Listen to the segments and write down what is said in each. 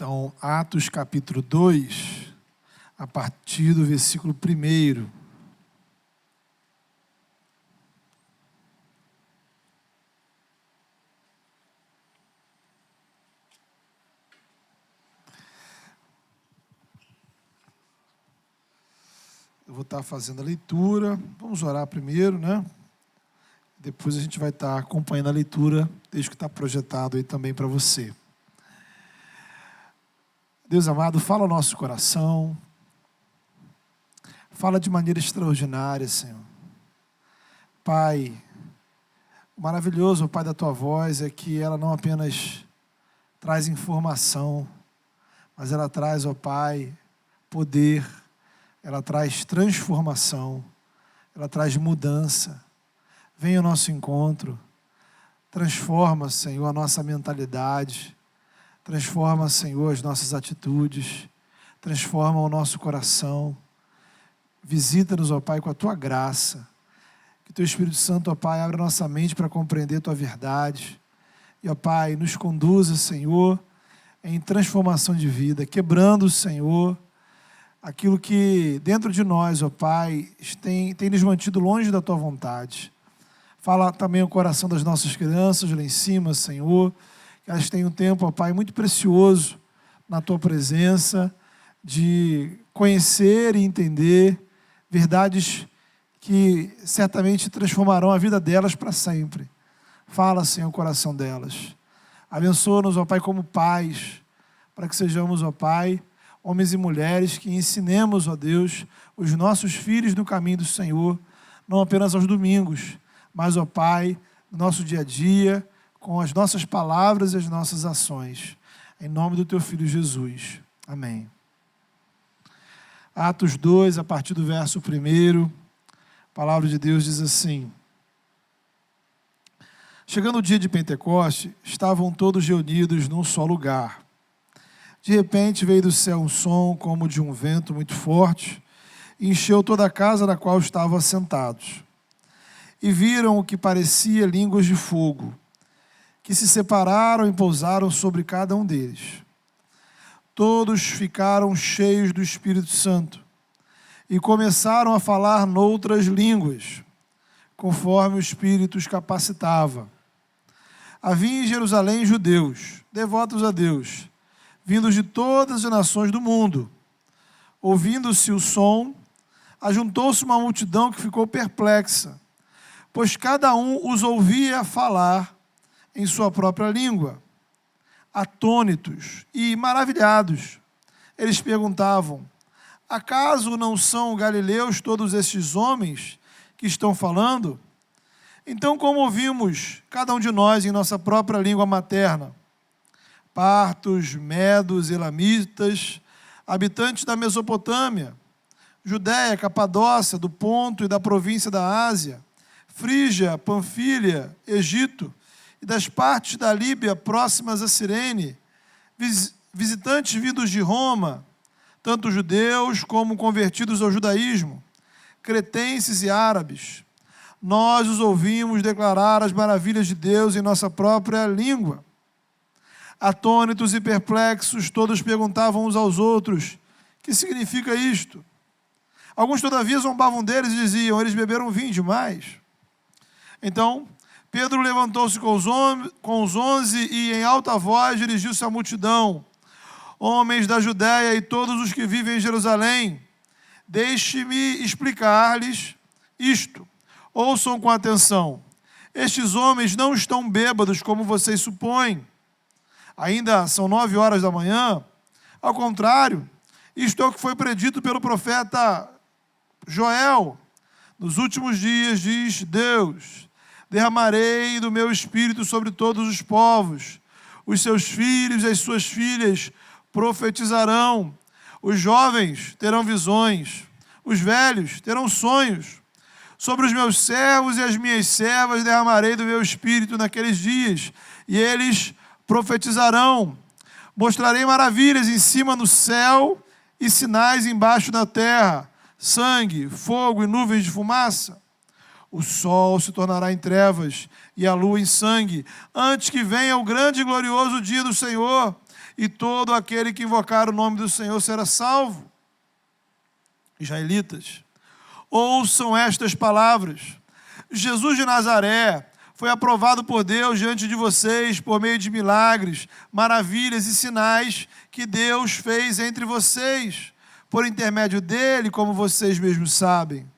Então, Atos capítulo 2, a partir do versículo 1. Eu vou estar fazendo a leitura. Vamos orar primeiro, né? Depois a gente vai estar acompanhando a leitura, desde que está projetado aí também para você. Deus amado, fala ao nosso coração. Fala de maneira extraordinária, Senhor. Pai, o maravilhoso, Pai, da Tua voz é que ela não apenas traz informação, mas ela traz, ó Pai, poder, ela traz transformação, ela traz mudança. Venha ao nosso encontro, transforma, Senhor, a nossa mentalidade, transforma, Senhor, as nossas atitudes, transforma o nosso coração. Visita-nos, ó Pai, com a Tua graça. Que Teu Espírito Santo, ó Pai, abra nossa mente para compreender Tua verdade. E, ó Pai, nos conduza, Senhor, em transformação de vida, quebrando, Senhor, aquilo que dentro de nós, ó Pai, tem nos mantido longe da Tua vontade. Fala também o coração das nossas crianças lá em cima, Senhor, que elas tenham um tempo, ó Pai, muito precioso na Tua presença, de conhecer e entender verdades que certamente transformarão a vida delas para sempre. Fala, Senhor, o coração delas. Abençoa-nos, ó Pai, como pais, para que sejamos, ó Pai, homens e mulheres que ensinemos, ó Deus, os nossos filhos no caminho do Senhor, não apenas aos domingos, mas, ó Pai, no nosso dia a dia, com as nossas palavras e as nossas ações. Em nome do Teu Filho Jesus. Amém. Atos 2, a partir do verso 1, a palavra de Deus diz assim: Chegando o dia de Pentecoste, estavam todos reunidos num só lugar. De repente veio do céu um som como de um vento muito forte e encheu toda a casa na qual estavam assentados. E viram o que parecia línguas de fogo, que se separaram e pousaram sobre cada um deles. Todos ficaram cheios do Espírito Santo e começaram a falar noutras línguas, conforme o Espírito os capacitava. Havia em Jerusalém judeus, devotos a Deus, vindos de todas as nações do mundo. Ouvindo-se o som, ajuntou-se uma multidão que ficou perplexa, pois cada um os ouvia falar em sua própria língua. Atônitos e maravilhados, eles perguntavam: acaso não são galileus todos estes homens que estão falando? Então, como ouvimos cada um de nós em nossa própria língua materna? Partos, medos, elamitas, habitantes da Mesopotâmia, Judéia, Capadócia, do Ponto e da província da Ásia, Frígia, Panfília, Egito e das partes da Líbia próximas a Cirene, visitantes vindos de Roma, tanto judeus como convertidos ao judaísmo, cretenses e árabes. Nós os ouvimos declarar as maravilhas de Deus em nossa própria língua. Atônitos e perplexos, todos perguntavam uns aos outros: que significa isto? Alguns, todavia, zombavam deles e diziam: eles beberam vinho demais. Então, Pedro levantou-se com os 11 e, em alta voz, dirigiu-se à multidão: homens da Judéia e todos os que vivem em Jerusalém, deixe-me explicar-lhes isto. Ouçam com atenção. Estes homens não estão bêbados como vocês supõem. Ainda são 9 horas da manhã. Ao contrário, isto é o que foi predito pelo profeta Joel. Nos últimos dias, diz Deus, derramarei do meu espírito sobre todos os povos. Os seus filhos e as suas filhas profetizarão. Os jovens terão visões. Os velhos terão sonhos. Sobre os meus servos e as minhas servas derramarei do meu espírito naqueles dias, e eles profetizarão. Mostrarei maravilhas em cima no céu e sinais embaixo da terra: sangue, fogo e nuvens de fumaça. O sol se tornará em trevas e a lua em sangue, antes que venha o grande e glorioso dia do Senhor. e todo aquele que invocar o nome do Senhor será salvo. Israelitas, ouçam estas palavras. Jesus de Nazaré foi aprovado por Deus diante de vocês por meio de milagres, maravilhas e sinais que Deus fez entre vocês, por intermédio dele, como vocês mesmos sabem.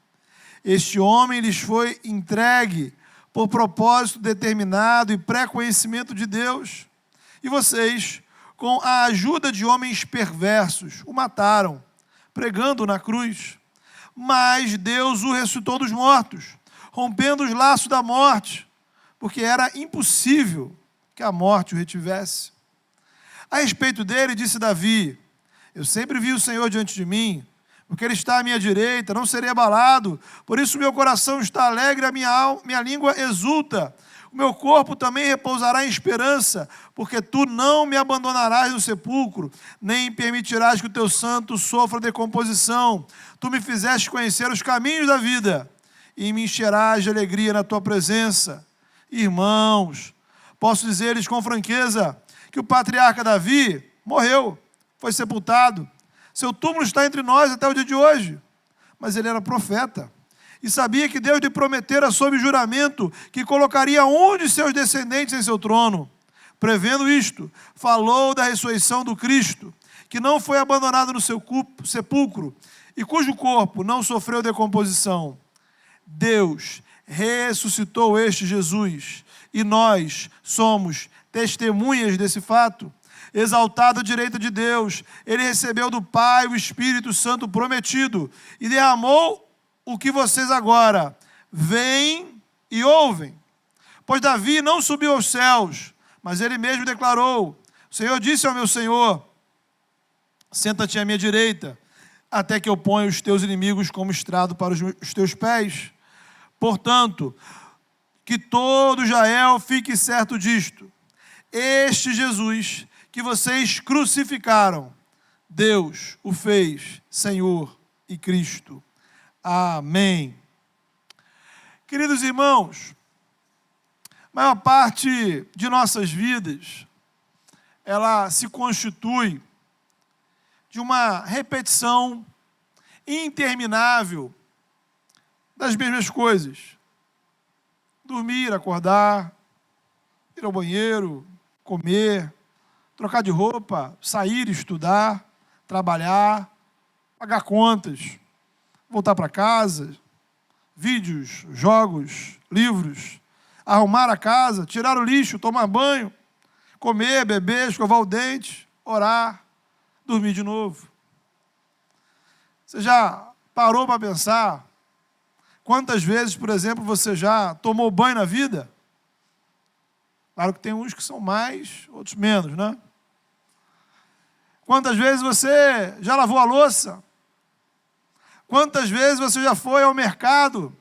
Este homem lhes foi entregue por propósito determinado e pré-conhecimento de Deus. E vocês, com a ajuda de homens perversos, o mataram, pregando na cruz. Mas Deus o ressuscitou dos mortos, rompendo os laços da morte, porque era impossível que a morte o retivesse. A respeito dele, disse Davi: eu sempre vi o Senhor diante de mim, porque ele está à minha direita, não serei abalado. Por isso meu coração está alegre, a minha língua exulta. O meu corpo também repousará em esperança, porque tu não me abandonarás no sepulcro, nem permitirás que o teu santo sofra decomposição. Tu me fizeste conhecer os caminhos da vida, e me encherás de alegria na tua presença. Irmãos, posso dizer-lhes com franqueza que o patriarca Davi morreu, foi sepultado. Seu túmulo está entre nós até o dia de hoje. Mas ele era profeta e sabia que Deus lhe prometera sob juramento que colocaria um de seus descendentes em seu trono. Prevendo isto, falou da ressurreição do Cristo, que não foi abandonado no seu sepulcro e cujo corpo não sofreu decomposição. Deus ressuscitou este Jesus, e nós somos testemunhas desse fato. Exaltado à direita de Deus, ele recebeu do Pai o Espírito Santo prometido e derramou o que vocês agora veem e ouvem. Pois Davi não subiu aos céus, mas ele mesmo declarou: o Senhor disse ao meu Senhor: senta-te à minha direita, até que eu ponha os teus inimigos como estrado para os teus pés. Portanto, que todo Israel fique certo disto: este Jesus que vocês crucificaram, Deus o fez Senhor e Cristo. Amém. Queridos irmãos, a maior parte de nossas vidas, ela se constitui de uma repetição interminável das mesmas coisas. Dormir, acordar, ir ao banheiro, comer, trocar de roupa, sair, estudar, trabalhar, pagar contas, voltar para casa, vídeos, jogos, livros, arrumar a casa, tirar o lixo, tomar banho, comer, beber, escovar o dente, orar, dormir de novo. Você já parou para pensar quantas vezes, por exemplo, você já tomou banho na vida? Claro que tem uns que são mais, outros menos, né? Quantas vezes você já lavou a louça? Quantas vezes você já foi ao mercado?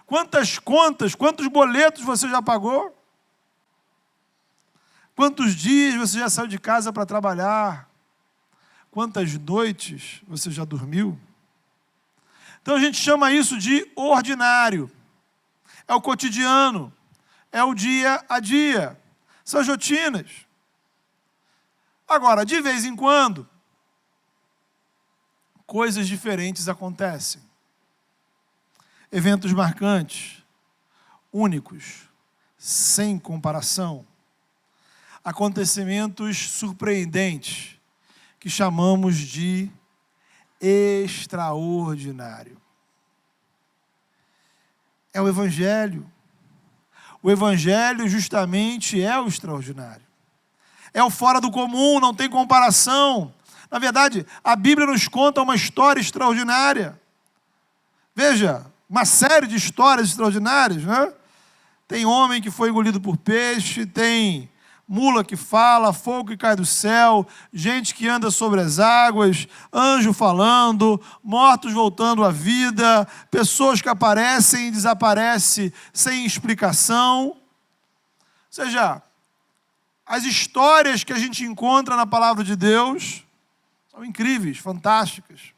Quantas contas, quantos boletos você já pagou? Quantos dias você já saiu de casa para trabalhar? Quantas noites você já dormiu? Então a gente chama isso de ordinário. É o cotidiano, é o dia a dia, são as rotinas. Agora, de vez em quando, coisas diferentes acontecem. Eventos marcantes, únicos, sem comparação. Acontecimentos surpreendentes, que chamamos de extraordinário. É o Evangelho. O Evangelho justamente é o extraordinário. É o fora do comum, não tem comparação. Na verdade, a Bíblia nos conta uma história extraordinária. Veja, uma série de histórias extraordinárias, né? Tem homem que foi engolido por peixe, tem mula que fala, fogo que cai do céu, gente que anda sobre as águas, anjo falando, mortos voltando à vida, pessoas que aparecem e desaparecem sem explicação. Ou seja, as histórias que a gente encontra na palavra de Deus são incríveis, fantásticas.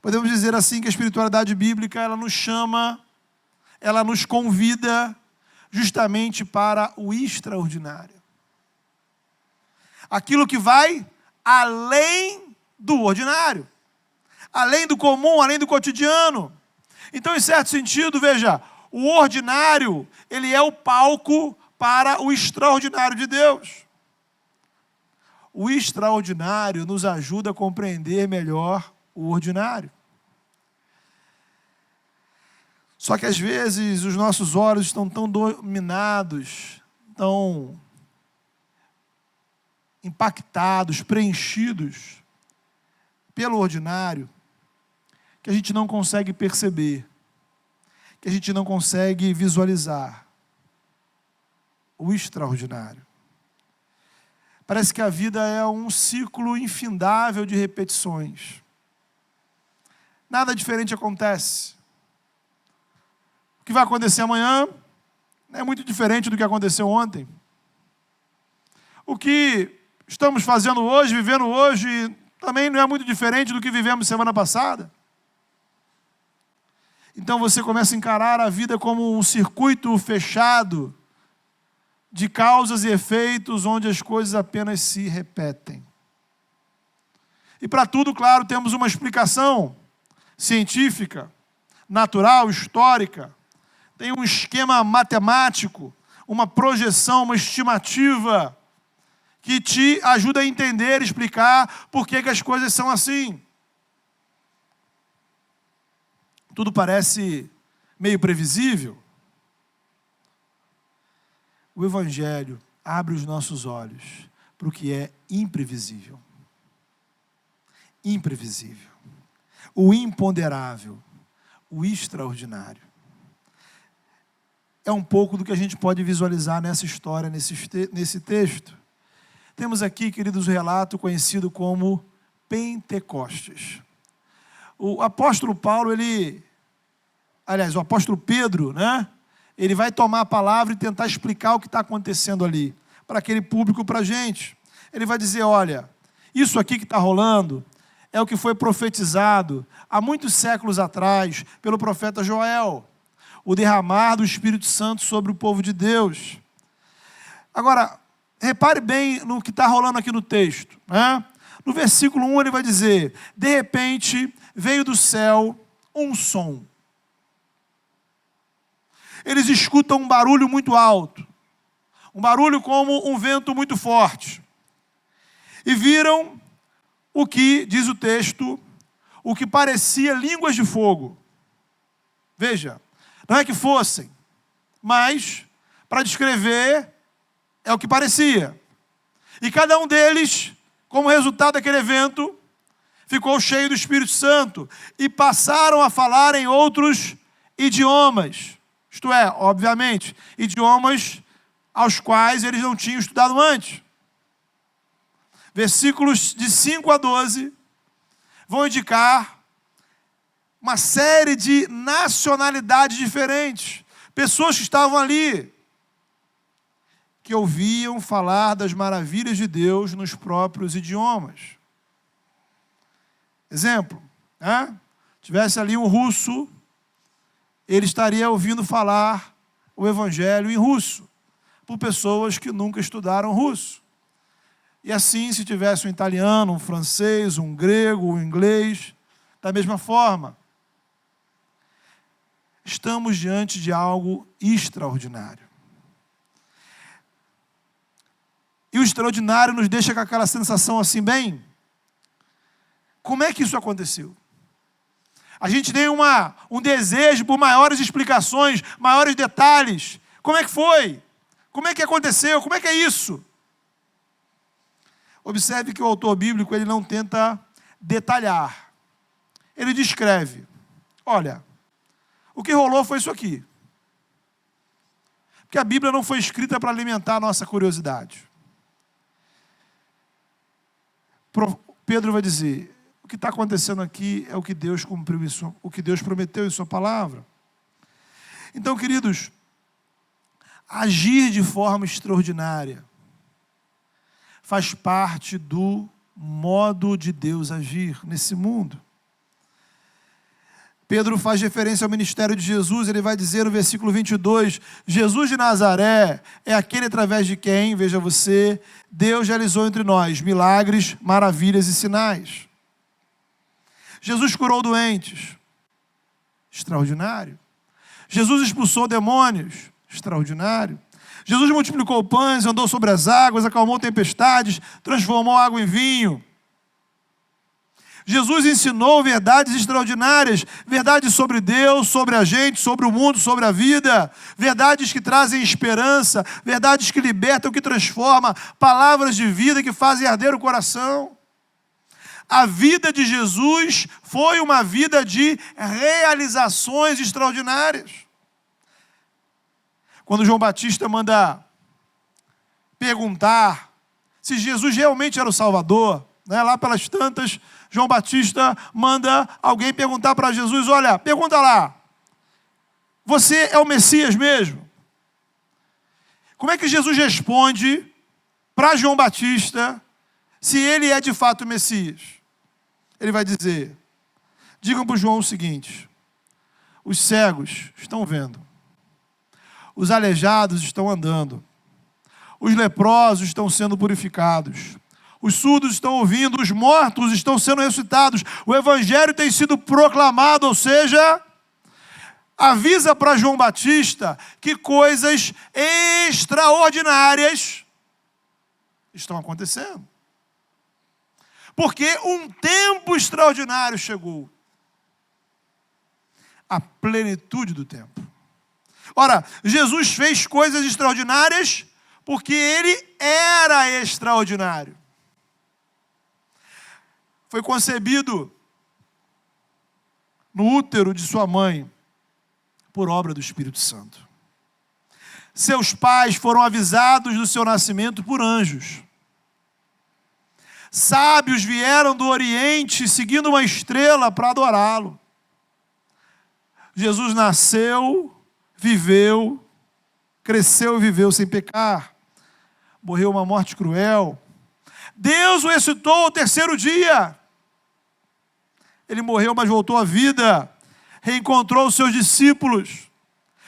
Podemos dizer assim que a espiritualidade bíblica, ela nos chama, ela nos convida justamente para o extraordinário. Aquilo que vai além do ordinário, além do comum, além do cotidiano. Então, em certo sentido, veja, o ordinário, ele é o palco para o extraordinário de Deus. O extraordinário nos ajuda a compreender melhor o ordinário. Só que às vezes os nossos olhos estão tão dominados, tão impactados, preenchidos pelo ordinário, que a gente não consegue perceber, que a gente não consegue visualizar o extraordinário. Parece que a vida é um ciclo infindável de repetições. Nada diferente acontece. O que vai acontecer amanhã é muito diferente do que aconteceu ontem. O que estamos fazendo hoje, vivendo hoje, também não é muito diferente do que vivemos semana passada. Então você começa a encarar a vida como um circuito fechado de causas e efeitos, onde as coisas apenas se repetem. E para tudo, claro, temos uma explicação científica, natural, histórica. Tem um esquema matemático, uma projeção, uma estimativa, que te ajuda a entender, explicar por que as coisas são assim. Tudo parece meio previsível. O Evangelho abre os nossos olhos para o que é imprevisível. Imprevisível. O imponderável. O extraordinário. É um pouco do que a gente pode visualizar nessa história, nesse texto. Temos aqui, queridos, o relato conhecido como Pentecostes. O apóstolo Paulo, o apóstolo Pedro, né? Ele vai tomar a palavra e tentar explicar o que está acontecendo ali, para aquele público, para a gente. Ele vai dizer, olha, isso aqui que está rolando é o que foi profetizado há muitos séculos atrás pelo profeta Joel, o derramar do Espírito Santo sobre o povo de Deus. Agora, repare bem no que está rolando aqui no texto, né? No versículo 1 ele vai dizer, de repente veio do céu um som. Eles escutam um barulho muito alto, um barulho como um vento muito forte. E viram o que, diz o texto, o que parecia línguas de fogo. Veja, não é que fossem, mas, para descrever, é o que parecia. E cada um deles, como resultado daquele evento, ficou cheio do Espírito Santo e passaram a falar em outros idiomas. Isto é, obviamente, idiomas aos quais eles não tinham estudado antes. Versículos de 5 a 12 vão indicar uma série de nacionalidades diferentes. Pessoas que estavam ali, que ouviam falar das maravilhas de Deus nos próprios idiomas. Exemplo, né? Tivesse ali um russo, ele estaria ouvindo falar o evangelho em russo, por pessoas que nunca estudaram russo. E assim, se tivesse um italiano, um francês, um grego, um inglês, da mesma forma. Estamos diante de algo extraordinário. E o extraordinário nos deixa com aquela sensação assim, bem, como é que isso aconteceu? A gente tem um desejo por maiores explicações, maiores detalhes. Como é que foi? Como é que aconteceu? Como é que é isso? Observe que o autor bíblico ele não tenta detalhar. Ele descreve. Olha, o que rolou foi isso aqui. Porque a Bíblia não foi escrita para alimentar a nossa curiosidade. Pedro vai dizer, o que está acontecendo aqui é o que Deus cumpriu, o que Deus prometeu em sua palavra. Então, queridos, agir de forma extraordinária faz parte do modo de Deus agir nesse mundo. Pedro faz referência ao ministério de Jesus, ele vai dizer no versículo 22, Jesus de Nazaré é aquele através de quem, veja você, Deus realizou entre nós milagres, maravilhas e sinais. Jesus curou doentes, extraordinário. Jesus expulsou demônios, extraordinário. Jesus multiplicou pães, andou sobre as águas, acalmou tempestades, transformou água em vinho. Jesus ensinou verdades extraordinárias, verdades sobre Deus, sobre a gente, sobre o mundo, sobre a vida, verdades que trazem esperança, verdades que libertam, que transformam, palavras de vida que fazem arder o coração. A vida de Jesus foi uma vida de realizações extraordinárias. Quando João Batista manda perguntar se Jesus realmente era o Salvador, né, lá pelas tantas, João Batista manda alguém perguntar para Jesus, olha, pergunta lá, você é o Messias mesmo? Como é que Jesus responde para João Batista se ele é de fato o Messias? Ele vai dizer, digam para o João o seguinte, os cegos estão vendo, os aleijados estão andando, os leprosos estão sendo purificados, os surdos estão ouvindo, os mortos estão sendo ressuscitados, o evangelho tem sido proclamado, ou seja, avisa para João Batista que coisas extraordinárias estão acontecendo. Porque um tempo extraordinário chegou. A plenitude do tempo. Ora, Jesus fez coisas extraordinárias porque ele era extraordinário. Foi concebido no útero de sua mãe por obra do Espírito Santo. Seus pais foram avisados do seu nascimento por anjos. Sábios vieram do Oriente seguindo uma estrela para adorá-lo. Jesus nasceu, viveu, cresceu e viveu sem pecar. Morreu uma morte cruel. Deus o ressuscitou ao terceiro dia. Ele morreu, mas voltou à vida. Reencontrou os seus discípulos.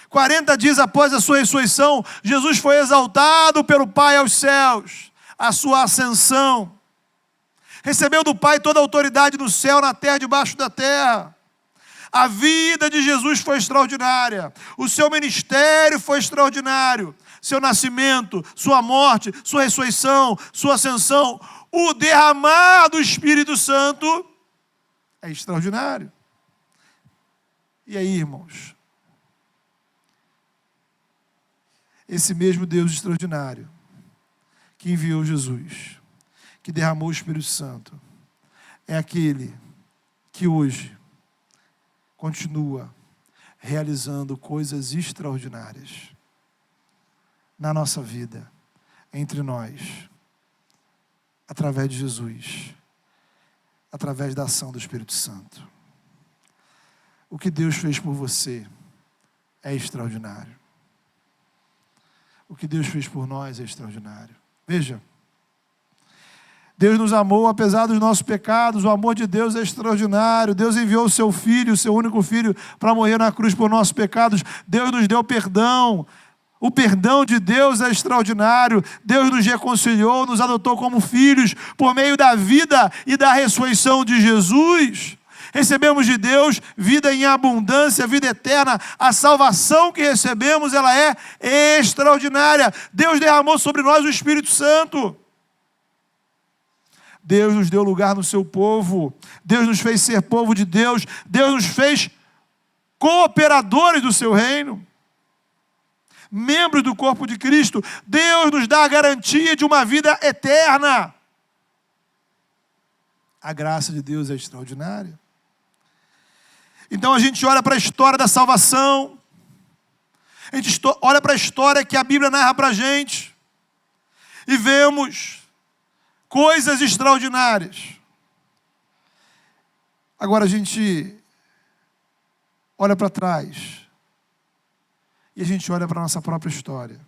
40 dias após a sua ressurreição, Jesus foi exaltado pelo Pai aos céus. A sua ascensão. Recebeu do Pai toda a autoridade no céu, na terra, debaixo da terra. A vida de Jesus foi extraordinária. O seu ministério foi extraordinário. Seu nascimento, sua morte, sua ressurreição, sua ascensão, o derramar do Espírito Santo é extraordinário. E aí, irmãos? Esse mesmo Deus extraordinário que enviou Jesus, que derramou o Espírito Santo, é aquele que hoje continua realizando coisas extraordinárias na nossa vida, entre nós, através de Jesus, através da ação do Espírito Santo. O que Deus fez por você é extraordinário. O que Deus fez por nós é extraordinário. Veja, Deus nos amou apesar dos nossos pecados, o amor de Deus é extraordinário. Deus enviou o seu Filho, o seu único Filho, para morrer na cruz por nossos pecados. Deus nos deu perdão. O perdão de Deus é extraordinário. Deus nos reconciliou, nos adotou como filhos por meio da vida e da ressurreição de Jesus. Recebemos de Deus vida em abundância, vida eterna. A salvação que recebemos, ela é extraordinária. Deus derramou sobre nós o Espírito Santo. Deus nos deu lugar no seu povo. Deus nos fez ser povo de Deus. Deus nos fez cooperadores do seu reino. Membros do corpo de Cristo. Deus nos dá a garantia de uma vida eterna. A graça de Deus é extraordinária. Então a gente olha para a história da salvação. A gente olha para a história que a Bíblia narra para a gente. E vemos coisas extraordinárias. Agora a gente olha para trás. E a gente olha para a nossa própria história.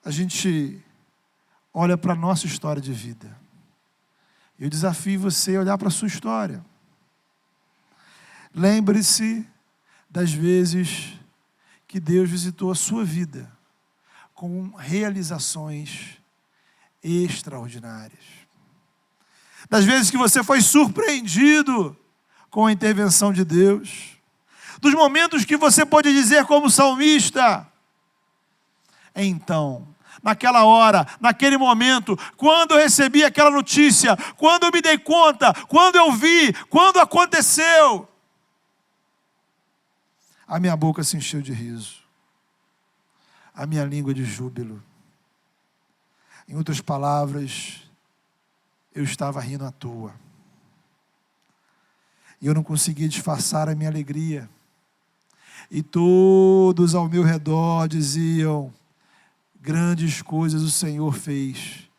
A gente olha para a nossa história de vida. Eu desafio você a olhar para a sua história. Lembre-se das vezes que Deus visitou a sua vida com realizações extraordinárias. Das vezes que você foi surpreendido com a intervenção de Deus. Dos momentos que você pode dizer como salmista: então, naquela hora, naquele momento, quando eu recebi aquela notícia, quando eu me dei conta, quando eu vi, quando aconteceu, a minha boca se encheu de riso, a minha língua de júbilo. Em outras palavras, eu estava rindo à toa. E eu não conseguia disfarçar a minha alegria. E todos ao meu redor diziam: grandes coisas o Senhor fez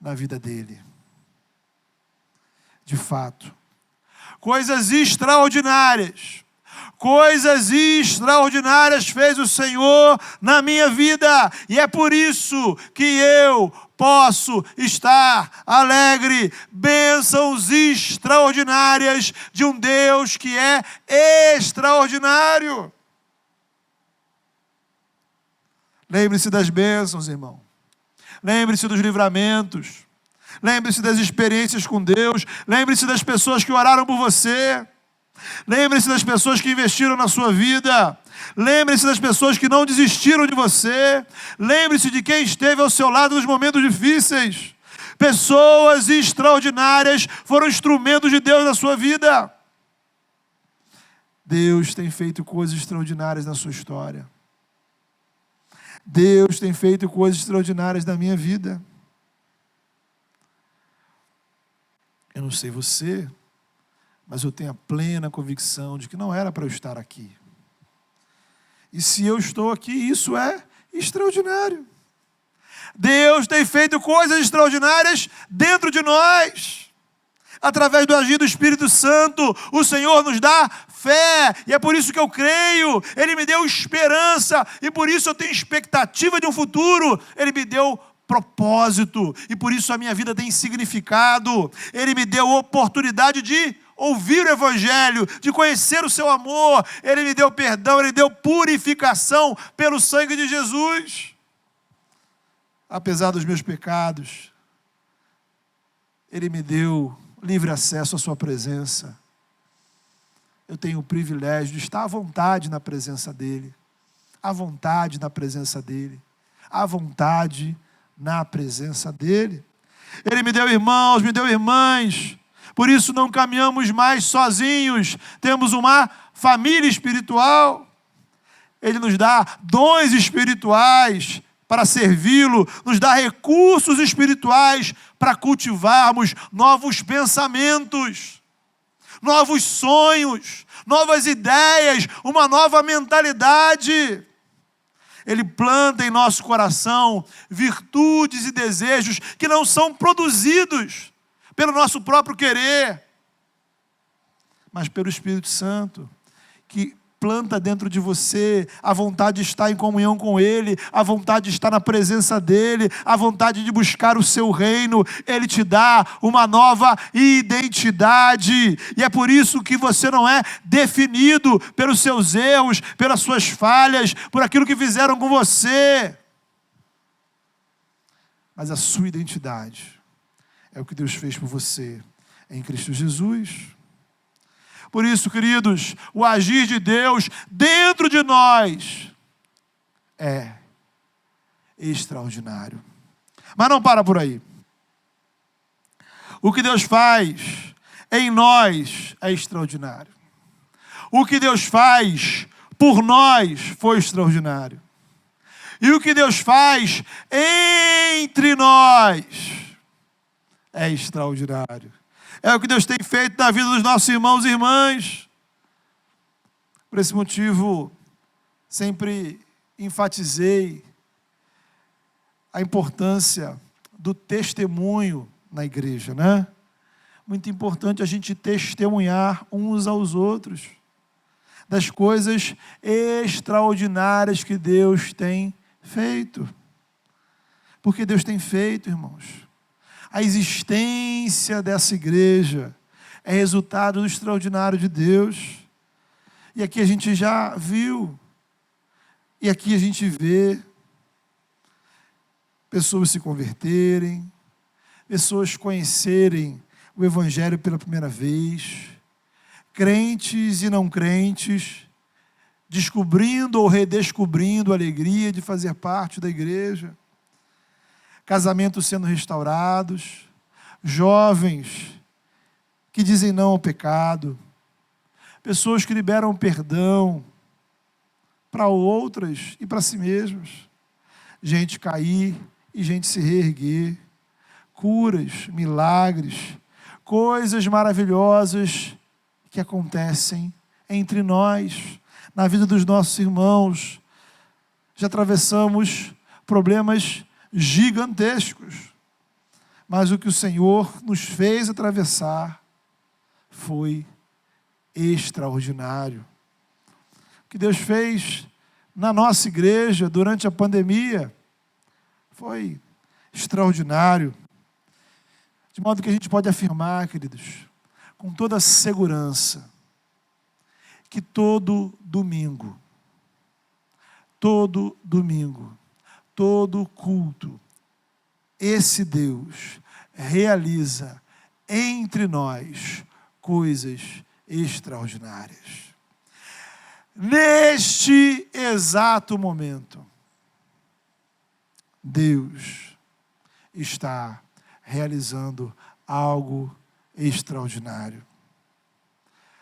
na vida dele. De fato, coisas extraordinárias fez o Senhor na minha vida, e é por isso que eu posso estar alegre. Bênçãos extraordinárias de um Deus que é extraordinário. Lembre-se das bênçãos, irmão. Lembre-se dos livramentos. Lembre-se das experiências com Deus. Lembre-se das pessoas que oraram por você. Lembre-se das pessoas que investiram na sua vida. Lembre-se das pessoas que não desistiram de você. Lembre-se de quem esteve ao seu lado nos momentos difíceis. Pessoas extraordinárias foram instrumentos de Deus na sua vida. Deus tem feito coisas extraordinárias na sua história. Deus tem feito coisas extraordinárias na minha vida. Eu não sei você, mas eu tenho a plena convicção de que não era para eu estar aqui. E se eu estou aqui, isso é extraordinário. Deus tem feito coisas extraordinárias dentro de nós. Através do agir do Espírito Santo, o Senhor nos dá fé, e é por isso que eu creio. Ele me deu esperança, e por isso eu tenho expectativa de um futuro. Ele me deu propósito, e por isso a minha vida tem significado. Ele me deu oportunidade de ouvir o Evangelho, de conhecer o seu amor. Ele me deu perdão, Ele deu purificação pelo sangue de Jesus. Apesar dos meus pecados, Ele me deu livre acesso à sua presença. Eu tenho o privilégio de estar à vontade na presença dEle. À vontade na presença dEle. À vontade na presença dEle. Ele me deu irmãos, me deu irmãs. Por isso não caminhamos mais sozinhos. Temos uma família espiritual. Ele nos dá dons espirituais para servi-lo, nos dá recursos espirituais para cultivarmos novos pensamentos, novos sonhos, novas ideias, uma nova mentalidade. Ele planta em nosso coração virtudes e desejos que não são produzidos pelo nosso próprio querer, mas pelo Espírito Santo, que planta dentro de você a vontade de estar em comunhão com Ele, a vontade de estar na presença dEle, a vontade de buscar o seu reino. Ele te dá uma nova identidade, e é por isso que você não é definido pelos seus erros, pelas suas falhas, por aquilo que fizeram com você, mas a sua identidade é o que Deus fez por você em Cristo Jesus. Por isso, queridos, o agir de Deus dentro de nós é extraordinário. Mas não para por aí. O que Deus faz em nós é extraordinário. O que Deus faz por nós foi extraordinário. E o que Deus faz entre nós é extraordinário. É o que Deus tem feito na vida dos nossos irmãos e irmãs. Por esse motivo, sempre enfatizei a importância do testemunho na igreja, né? Muito importante a gente testemunhar uns aos outros das coisas extraordinárias que Deus tem feito. Porque Deus tem feito, irmãos. A existência dessa igreja é resultado do extraordinário de Deus. E aqui a gente já viu, e aqui a gente vê pessoas se converterem, pessoas conhecerem o Evangelho pela primeira vez, crentes e não crentes, descobrindo ou redescobrindo a alegria de fazer parte da igreja, casamentos sendo restaurados, jovens que dizem não ao pecado, pessoas que liberam perdão para outras e para si mesmas, gente cair e gente se reerguer, curas, milagres, coisas maravilhosas que acontecem entre nós, na vida dos nossos irmãos. Já atravessamos problemas gigantescos, mas o que o Senhor nos fez atravessar foi extraordinário. O que Deus fez na nossa igreja durante a pandemia foi extraordinário. De modo que a gente pode afirmar, queridos, com toda a segurança, que todo domingo, todo culto, esse Deus realiza entre nós coisas extraordinárias. Neste exato momento, Deus está realizando algo extraordinário.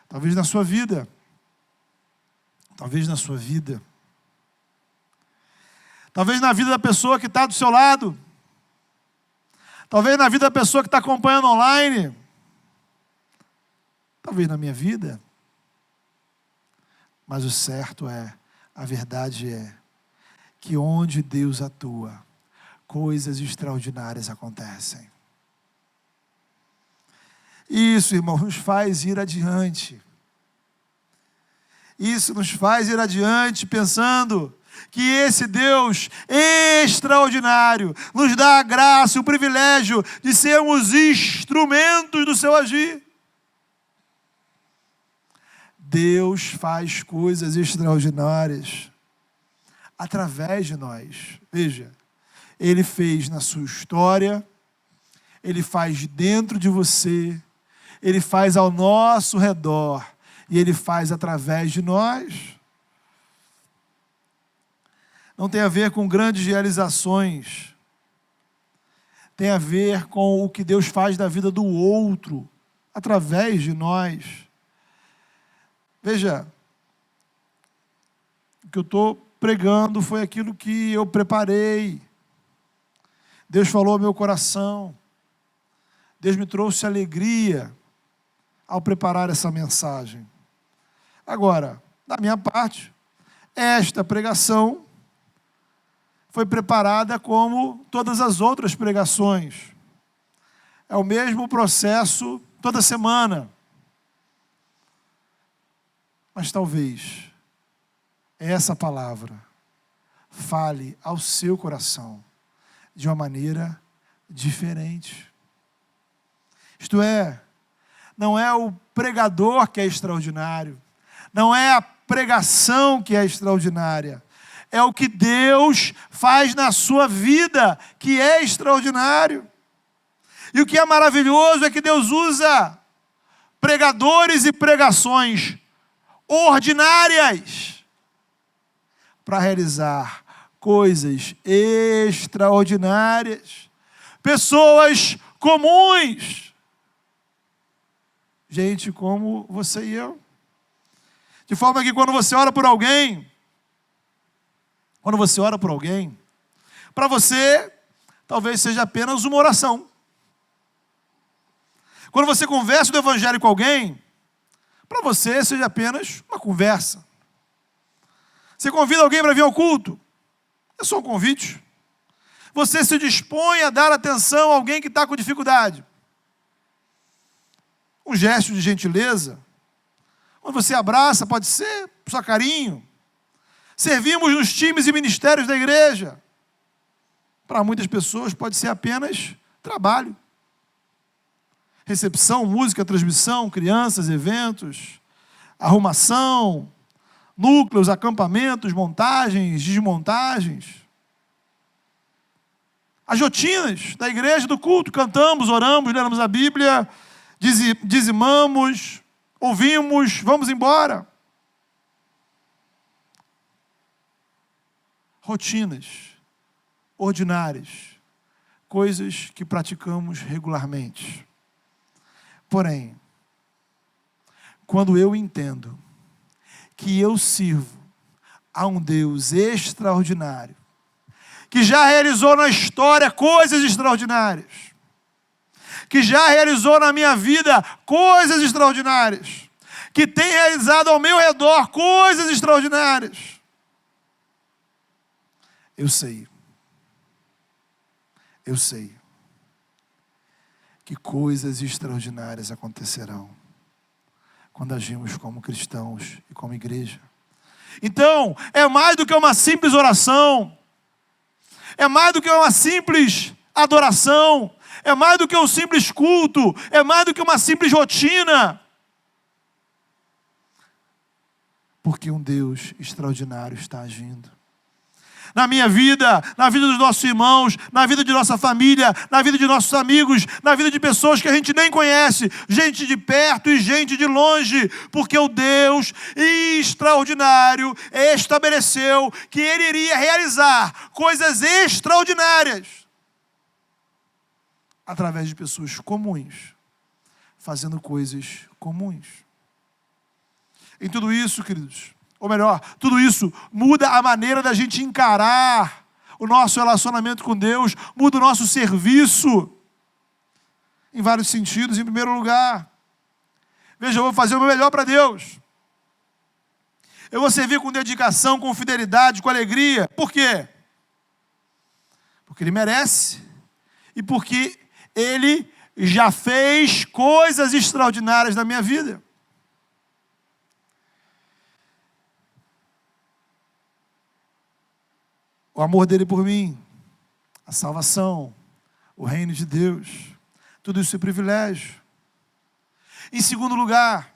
Talvez na sua vida, talvez na sua vida, talvez na vida da pessoa que está do seu lado, talvez na vida da pessoa que está acompanhando online, talvez na minha vida, mas o certo é, a verdade é, que onde Deus atua, coisas extraordinárias acontecem. Isso, irmão, nos faz ir adiante. Isso nos faz ir adiante pensando que esse Deus extraordinário nos dá a graça, o privilégio de sermos instrumentos do seu agir. Deus faz coisas extraordinárias através de nós. Veja, Ele fez na sua história, Ele faz dentro de você, Ele faz ao nosso redor e Ele faz através de nós. Não tem a ver com grandes realizações, tem a ver com o que Deus faz da vida do outro, através de nós. Veja, o que eu estou pregando foi aquilo que eu preparei. Deus falou ao meu coração. Deus me trouxe alegria ao preparar essa mensagem. Agora, da minha parte, esta pregação foi preparada como todas as outras pregações. É o mesmo processo toda semana. Mas talvez essa palavra fale ao seu coração de uma maneira diferente. Isto é, não é o pregador que é extraordinário, não é a pregação que é extraordinária, é o que Deus faz na sua vida que é extraordinário. E o que é maravilhoso é que Deus usa pregadores e pregações ordinárias para realizar coisas extraordinárias. Pessoas comuns, gente como você e eu. De forma que quando você ora por alguém, para você, talvez seja apenas uma oração. Quando você conversa do Evangelho com alguém, para você seja apenas uma conversa. Você convida alguém para vir ao culto, é só um convite. Você se dispõe a dar atenção a alguém que está com dificuldade. Um gesto de gentileza. Quando você abraça, pode ser só carinho. Servimos nos times e ministérios da igreja. Para muitas pessoas pode ser apenas trabalho. Recepção, música, transmissão, crianças, eventos, arrumação, núcleos, acampamentos, montagens, desmontagens. As rotinas da igreja, do culto, cantamos, oramos, lemos a Bíblia, dizimamos, ouvimos, vamos embora. Rotinas ordinárias, coisas que praticamos regularmente. Porém, quando eu entendo que eu sirvo a um Deus extraordinário, que já realizou na história coisas extraordinárias, que já realizou na minha vida coisas extraordinárias, que tem realizado ao meu redor coisas extraordinárias, eu sei que coisas extraordinárias acontecerão quando agimos como cristãos e como igreja. Então, é mais do que uma simples oração, é mais do que uma simples adoração, é mais do que um simples culto, é mais do que uma simples rotina. Porque um Deus extraordinário está agindo. Na minha vida, na vida dos nossos irmãos, na vida de nossa família, na vida de nossos amigos, na vida de pessoas que a gente nem conhece, gente de perto e gente de longe, porque o Deus extraordinário estabeleceu que Ele iria realizar coisas extraordinárias através de pessoas comuns, fazendo coisas comuns. Em tudo isso, queridos, ou melhor, tudo isso muda a maneira da gente encarar o nosso relacionamento com Deus, muda o nosso serviço, em vários sentidos. Em primeiro lugar, veja, eu vou fazer o meu melhor para Deus. Eu vou servir com dedicação, com fidelidade, com alegria. Por quê? Porque Ele merece e porque Ele já fez coisas extraordinárias na minha vida. O amor dele por mim, a salvação, o reino de Deus, tudo isso é privilégio. Em segundo lugar,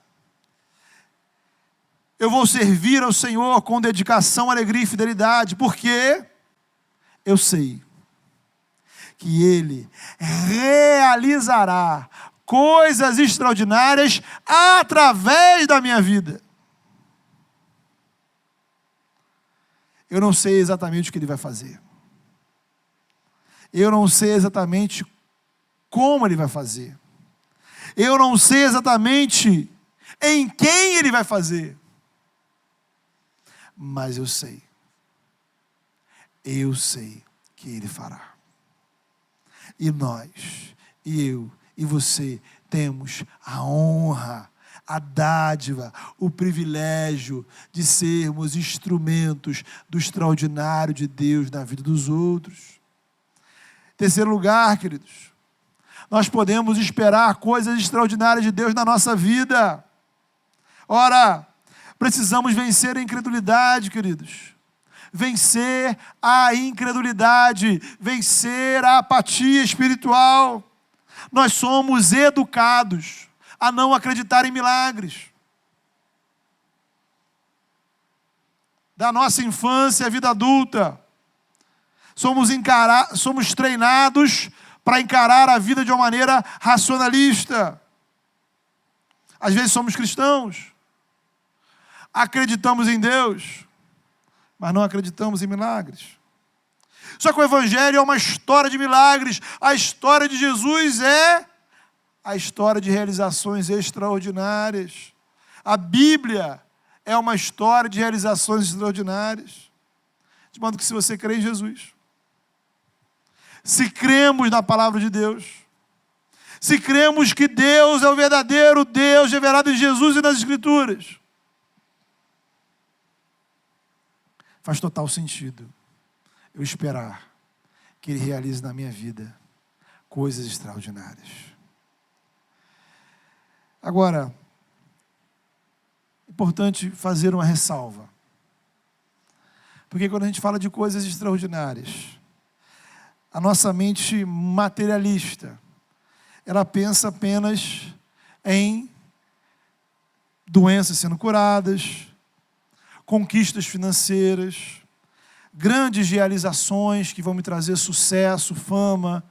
eu vou servir ao Senhor com dedicação, alegria e fidelidade, porque eu sei que Ele realizará coisas extraordinárias através da minha vida. Eu não sei exatamente o que Ele vai fazer. Eu não sei exatamente como Ele vai fazer. Eu não sei exatamente em quem Ele vai fazer. Mas eu sei que Ele fará. E nós, e eu, e você, temos a honra, a dádiva, o privilégio de sermos instrumentos do extraordinário de Deus na vida dos outros. Terceiro lugar, queridos, nós podemos esperar coisas extraordinárias de Deus na nossa vida. Ora, precisamos vencer a incredulidade, queridos. Vencer a incredulidade, vencer a apatia espiritual. Nós somos educados a não acreditar em milagres. Da nossa infância à vida adulta, somos treinados para encarar a vida de uma maneira racionalista. Às vezes somos cristãos, acreditamos em Deus, mas não acreditamos em milagres. Só que o Evangelho é uma história de milagres. A história de Jesus é a história de realizações extraordinárias. A Bíblia é uma história de realizações extraordinárias. De modo que, se você crê em Jesus, se cremos na palavra de Deus, se cremos que Deus é o verdadeiro Deus revelado em Jesus e nas Escrituras, faz total sentido eu esperar que Ele realize na minha vida coisas extraordinárias. Agora, é importante fazer uma ressalva. Porque quando a gente fala de coisas extraordinárias, a nossa mente materialista, ela pensa apenas em doenças sendo curadas, conquistas financeiras, grandes realizações que vão me trazer sucesso, fama,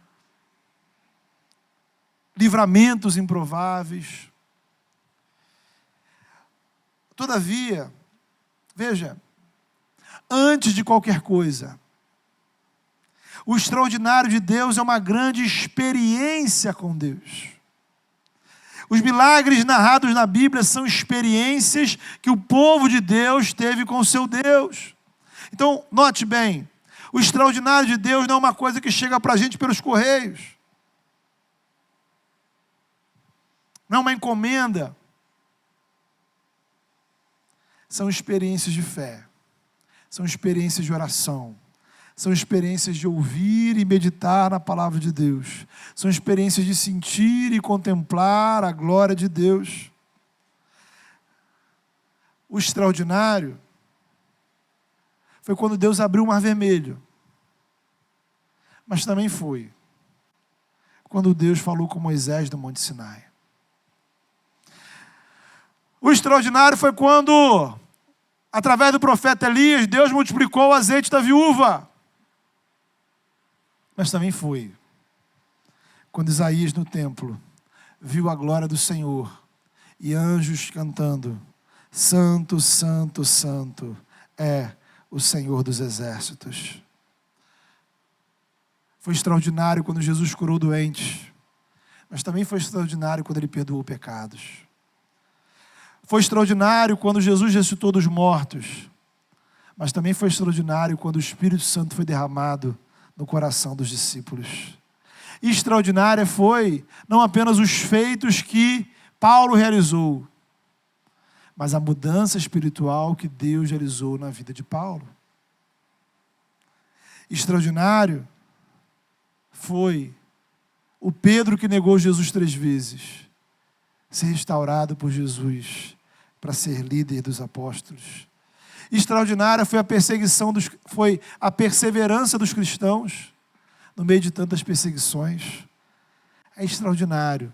livramentos improváveis. Todavia, veja, antes de qualquer coisa, o extraordinário de Deus é uma grande experiência com Deus. Os milagres narrados na Bíblia são experiências que o povo de Deus teve com o seu Deus. Então, note bem, o extraordinário de Deus não é uma coisa que chega para a gente pelos correios. Não é uma encomenda. São experiências de fé. São experiências de oração. São experiências de ouvir e meditar na palavra de Deus. São experiências de sentir e contemplar a glória de Deus. O extraordinário foi quando Deus abriu o Mar Vermelho. Mas também foi quando Deus falou com Moisés no Monte Sinai. O extraordinário foi quando, através do profeta Elias, Deus multiplicou o azeite da viúva. Mas também foi quando Isaías no templo viu a glória do Senhor e anjos cantando: Santo, Santo, Santo é o Senhor dos exércitos. Foi extraordinário quando Jesus curou doentes, mas também foi extraordinário quando Ele perdoou pecados. Foi extraordinário quando Jesus ressuscitou dos mortos, mas também foi extraordinário quando o Espírito Santo foi derramado no coração dos discípulos. E extraordinária foi não apenas os feitos que Paulo realizou, mas a mudança espiritual que Deus realizou na vida de Paulo. Extraordinário foi o Pedro que negou Jesus 3 vezes, ser restaurado por Jesus para ser líder dos apóstolos. Extraordinária foi a perseverança dos cristãos no meio de tantas perseguições. É extraordinário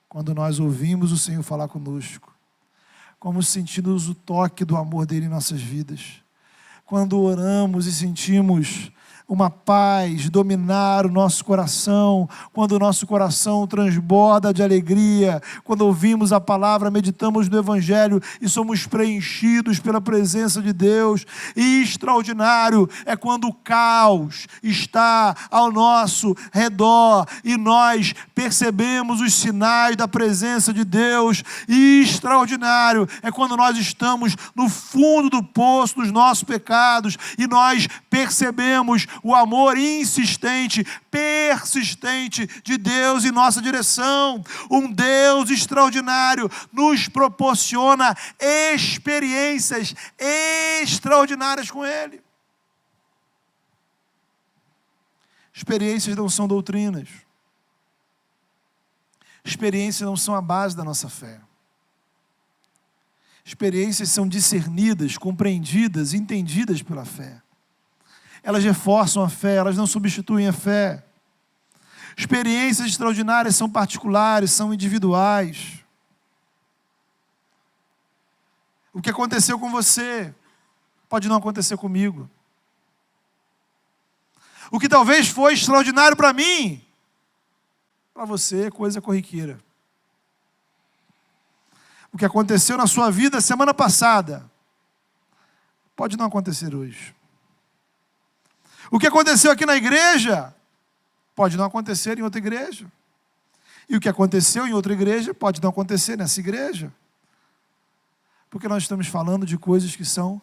quando nós ouvimos o Senhor falar conosco, como sentimos o toque do amor dele em nossas vidas, quando oramos e sentimos uma paz dominar o nosso coração, quando o nosso coração transborda de alegria, quando ouvimos a palavra, meditamos no Evangelho e somos preenchidos pela presença de Deus. E extraordinário é quando o caos está ao nosso redor e nós percebemos os sinais da presença de Deus. E extraordinário é quando nós estamos no fundo do poço dos nossos pecados e nós percebemos o amor insistente, persistente de Deus em nossa direção. Um Deus extraordinário nos proporciona experiências extraordinárias com Ele. Experiências não são doutrinas. Experiências não são a base da nossa fé. Experiências são discernidas, compreendidas, entendidas pela fé. Elas reforçam a fé, elas não substituem a fé. Experiências extraordinárias são particulares, são individuais. O que aconteceu com você pode não acontecer comigo. O que talvez foi extraordinário para mim, para você é coisa corriqueira. O que aconteceu na sua vida semana passada pode não acontecer hoje. O que aconteceu aqui na igreja pode não acontecer em outra igreja. E o que aconteceu em outra igreja pode não acontecer nessa igreja. Porque nós estamos falando de coisas que são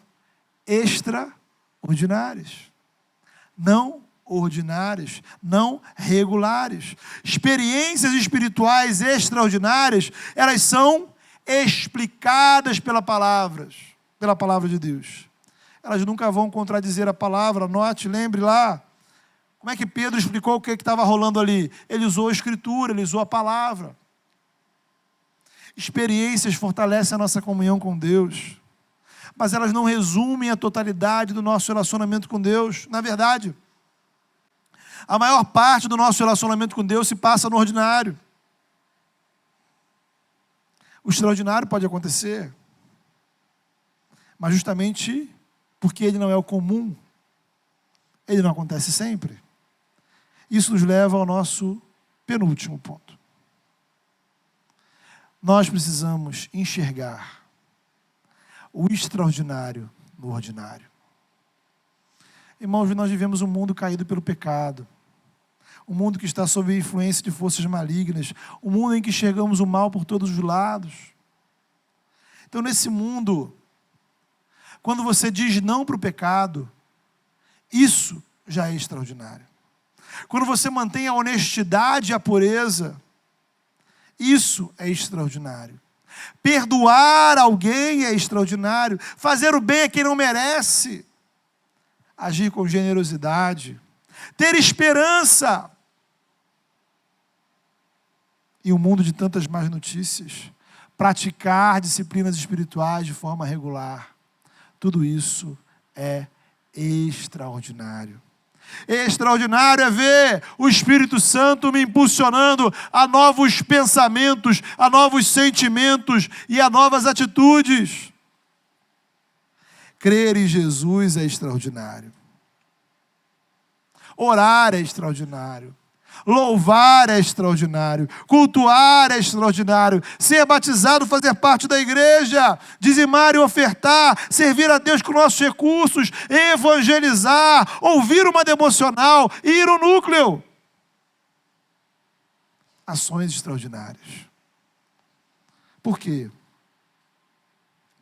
extraordinárias. Não ordinárias, não regulares. Experiências espirituais extraordinárias, elas são explicadas pela palavra de Deus. Elas nunca vão contradizer a palavra. Note, lembre lá. Como é que Pedro explicou o que estava rolando ali? Ele usou a Escritura, ele usou a palavra. Experiências fortalecem a nossa comunhão com Deus, mas elas não resumem a totalidade do nosso relacionamento com Deus. Na verdade, a maior parte do nosso relacionamento com Deus se passa no ordinário. O extraordinário pode acontecer, mas justamente porque ele não é o comum, ele não acontece sempre. Isso nos leva ao nosso penúltimo ponto. Nós precisamos enxergar o extraordinário no ordinário. Irmãos, nós vivemos um mundo caído pelo pecado, um mundo que está sob a influência de forças malignas, um mundo em que enxergamos o mal por todos os lados. Então, nesse mundo, quando você diz não para o pecado, isso já é extraordinário. Quando você mantém a honestidade e a pureza, isso é extraordinário. Perdoar alguém é extraordinário. Fazer o bem a quem não merece. Agir com generosidade. Ter esperança. Em um mundo de tantas más notícias, praticar disciplinas espirituais de forma regular. Tudo isso é extraordinário. Extraordinário é ver o Espírito Santo me impulsionando a novos pensamentos, a novos sentimentos e a novas atitudes. Crer em Jesus é extraordinário. Orar é extraordinário. Louvar é extraordinário. Cultuar é extraordinário. Ser batizado, fazer parte da igreja. Dizimar e ofertar. Servir a Deus com nossos recursos. Evangelizar. Ouvir uma devocional. Ir ao núcleo. Ações extraordinárias. Por quê?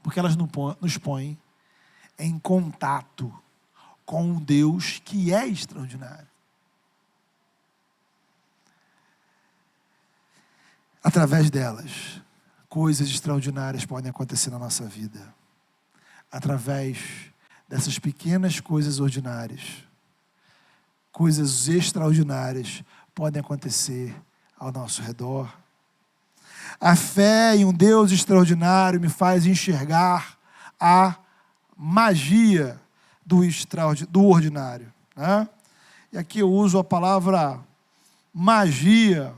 Porque elas nos põem em contato com um Deus que é extraordinário. Através delas, coisas extraordinárias podem acontecer na nossa vida. Através dessas pequenas coisas ordinárias, coisas extraordinárias podem acontecer ao nosso redor. A fé em um Deus extraordinário me faz enxergar a magia do ordinário, né? E aqui eu uso a palavra magia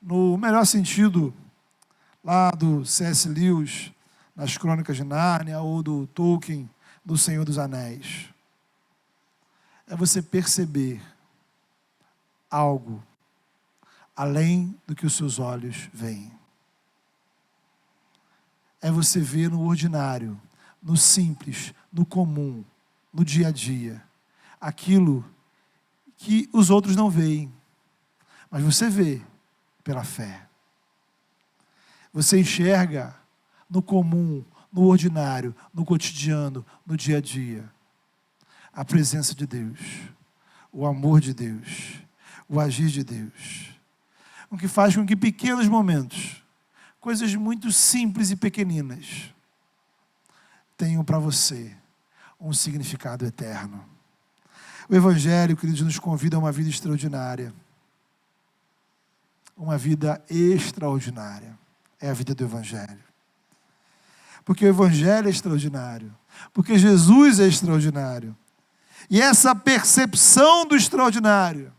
no melhor sentido lá do C.S. Lewis, nas Crônicas de Nárnia, ou do Tolkien, do Senhor dos Anéis. É você perceber algo além do que os seus olhos veem. É você ver no ordinário, no simples, no comum, no dia a dia, aquilo que os outros não veem, mas você vê pela fé. Você enxerga no comum, no ordinário, no cotidiano, no dia a dia, a presença de Deus, o amor de Deus, o agir de Deus, o que faz com que pequenos momentos, coisas muito simples e pequeninas, tenham para você um significado eterno. O Evangelho, queridos, nos convida a uma vida extraordinária. Uma vida extraordinária. É a vida do Evangelho. Porque o Evangelho é extraordinário. Porque Jesus é extraordinário. E essa percepção do extraordinário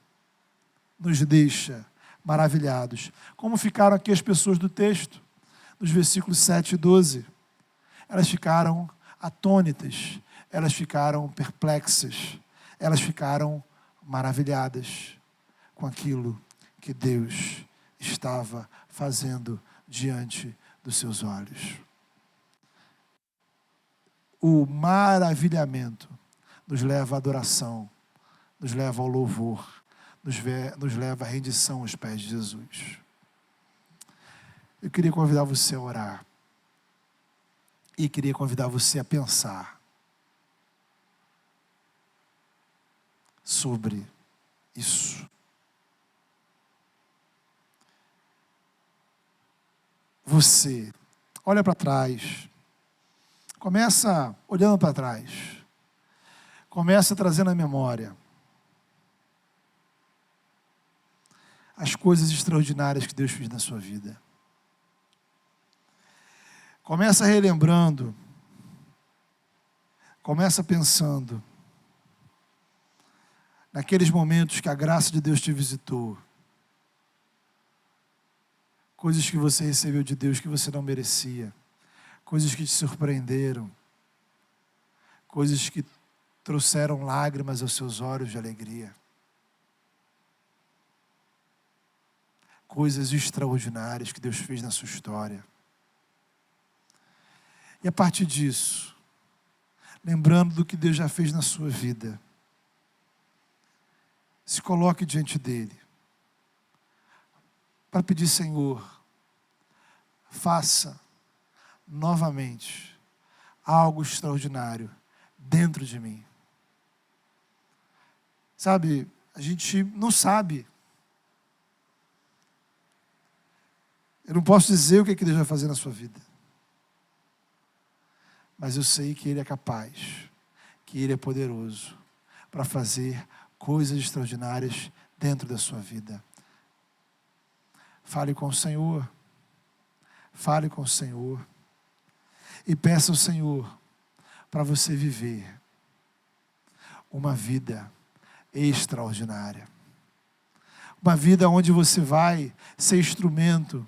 nos deixa maravilhados. Como ficaram aqui as pessoas do texto, nos versículos 7 e 12. Elas ficaram atônitas, elas ficaram perplexas, elas ficaram maravilhadas com aquilo que Deus estava fazendo diante dos seus olhos. O maravilhamento nos leva à adoração, nos leva ao louvor, nos leva à rendição aos pés de Jesus. Eu queria convidar você a orar. E queria convidar você a pensar sobre isso. Você olha para trás, começa olhando para trás, começa trazendo à memória as coisas extraordinárias que Deus fez na sua vida. Começa relembrando, começa pensando naqueles momentos que a graça de Deus te visitou, coisas que você recebeu de Deus que você não merecia, coisas que te surpreenderam, coisas que trouxeram lágrimas aos seus olhos de alegria. Coisas extraordinárias que Deus fez na sua história. E a partir disso, lembrando do que Deus já fez na sua vida, se coloque diante dele, para pedir: Senhor, faça novamente algo extraordinário dentro de mim. Sabe, a gente não sabe. Eu não posso dizer o que Deus vai fazer na sua vida. Mas eu sei que Ele é capaz, que Ele é poderoso para fazer coisas extraordinárias dentro da sua vida. Fale com o Senhor. Fale com o Senhor. E peça ao Senhor para você viver uma vida extraordinária. Uma vida onde você vai ser instrumento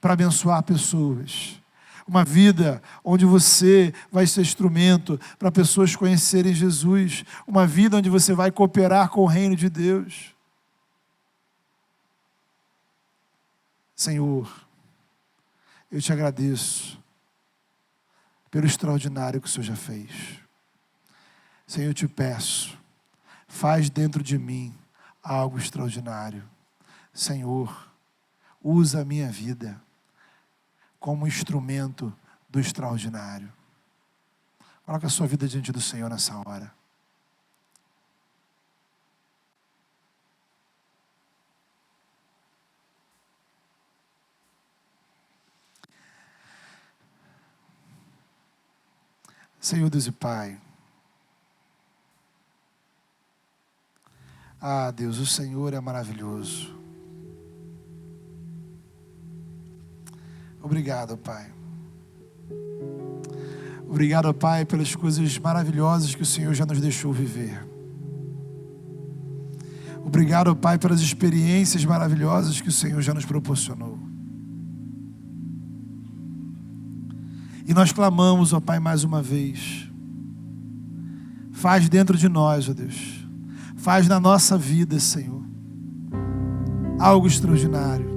para abençoar pessoas. Uma vida onde você vai ser instrumento para pessoas conhecerem Jesus. Uma vida onde você vai cooperar com o reino de Deus. Senhor, eu te agradeço pelo extraordinário que o Senhor já fez. Senhor, eu te peço, faz dentro de mim algo extraordinário. Senhor, usa a minha vida como instrumento do extraordinário. Coloca a sua vida diante do Senhor nessa hora. Senhor Deus e Pai, Deus, o Senhor é maravilhoso. Obrigado, Pai. Obrigado, Pai, pelas coisas maravilhosas que o Senhor já nos deixou viver. Obrigado, Pai, pelas experiências maravilhosas que o Senhor já nos proporcionou. E nós clamamos, ó Pai, mais uma vez. Faz dentro de nós, ó Deus. Faz na nossa vida, Senhor, algo extraordinário.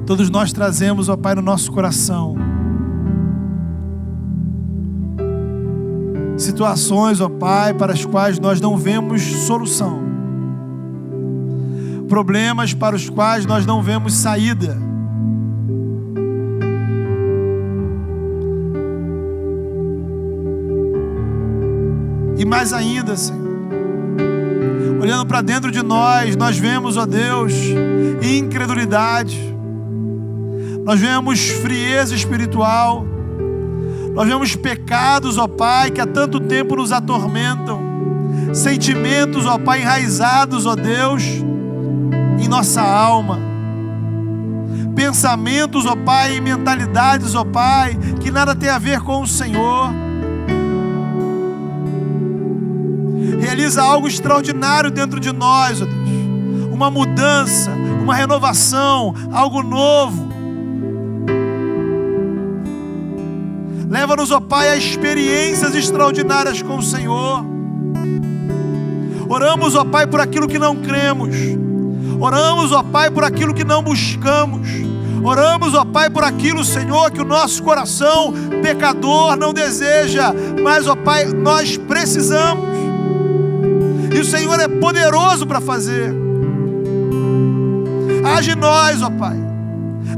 Todos nós trazemos, ó Pai, no nosso coração situações, ó Pai, para as quais nós não vemos solução. Problemas para os quais nós não vemos saída. E mais ainda, Senhor, olhando para dentro de nós, nós vemos, ó Deus, incredulidade. Nós vemos frieza espiritual. Nós vemos pecados, ó Pai, que há tanto tempo nos atormentam. Sentimentos, ó Pai, enraizados, ó Deus, em nossa alma. Pensamentos, ó Pai, e mentalidades, ó Pai, que nada tem a ver com o Senhor. Realiza algo extraordinário dentro de nós, ó Deus. Uma mudança, uma renovação, algo novo. Leva-nos, ó Pai, a experiências extraordinárias com o Senhor. Oramos, ó Pai, por aquilo que não cremos. Oramos, ó Pai, por aquilo que não buscamos. Oramos, ó Pai, por aquilo, Senhor, que o nosso coração pecador não deseja. Mas, ó Pai, nós precisamos. E o Senhor é poderoso para fazer. Age em nós, ó Pai,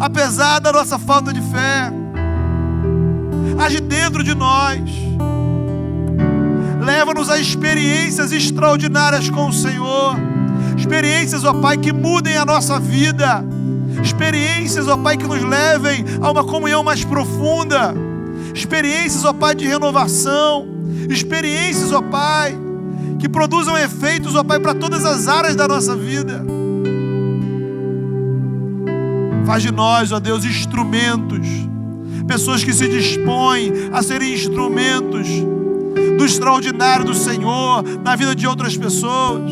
apesar da nossa falta de fé. Age dentro de nós. Leva-nos a experiências extraordinárias com o Senhor. Experiências, ó Pai, que mudem a nossa vida. Experiências, ó Pai, que nos levem a uma comunhão mais profunda. Experiências, ó Pai, de renovação. Experiências, ó Pai, que produzam efeitos, ó Pai, para todas as áreas da nossa vida. Faz de nós, ó Deus, instrumentos. Pessoas que se dispõem a serem instrumentos do extraordinário do Senhor na vida de outras pessoas.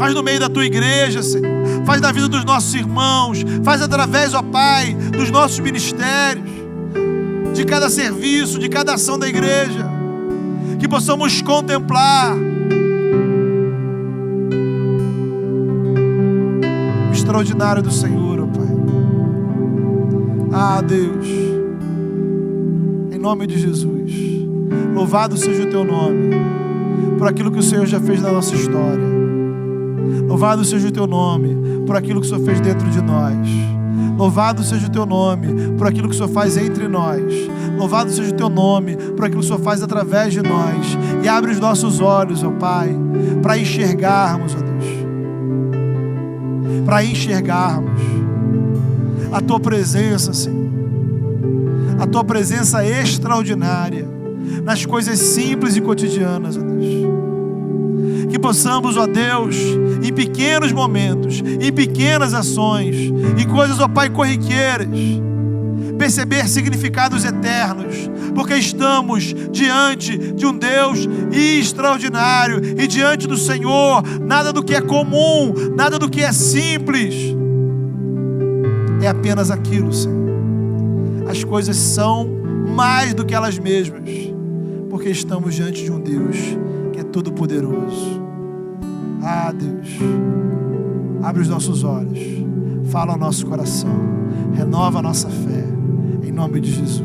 Faz no meio da tua igreja, Senhor. Faz na vida dos nossos irmãos. Faz através, ó Pai, dos nossos ministérios, de cada serviço, de cada ação da igreja. Que possamos contemplar o extraordinário do Senhor, ó Pai. Ah, Deus, em nome de Jesus, louvado seja o teu nome por aquilo que o Senhor já fez na nossa história. Louvado seja o teu nome por aquilo que o Senhor fez dentro de nós. Louvado seja o teu nome por aquilo que o Senhor faz entre nós. Louvado seja o teu nome por aquilo que o Senhor faz através de nós. E abre os nossos olhos, ó Pai, para enxergarmos, ó Deus, para enxergarmos a tua presença, Senhor, a tua presença extraordinária nas coisas simples e cotidianas, ó Deus. Que possamos, ó Deus, em pequenos momentos, em pequenas ações, em coisas, ó Pai, corriqueiras, perceber significados eternos, porque estamos diante de um Deus extraordinário e diante do Senhor. Nada do que é comum, nada do que é simples é apenas aquilo, Senhor. As coisas são mais do que elas mesmas, porque estamos diante de um Deus que é todo-poderoso. Ah, Deus, abre os nossos olhos, fala ao nosso coração, renova a nossa fé, em nome de Jesus.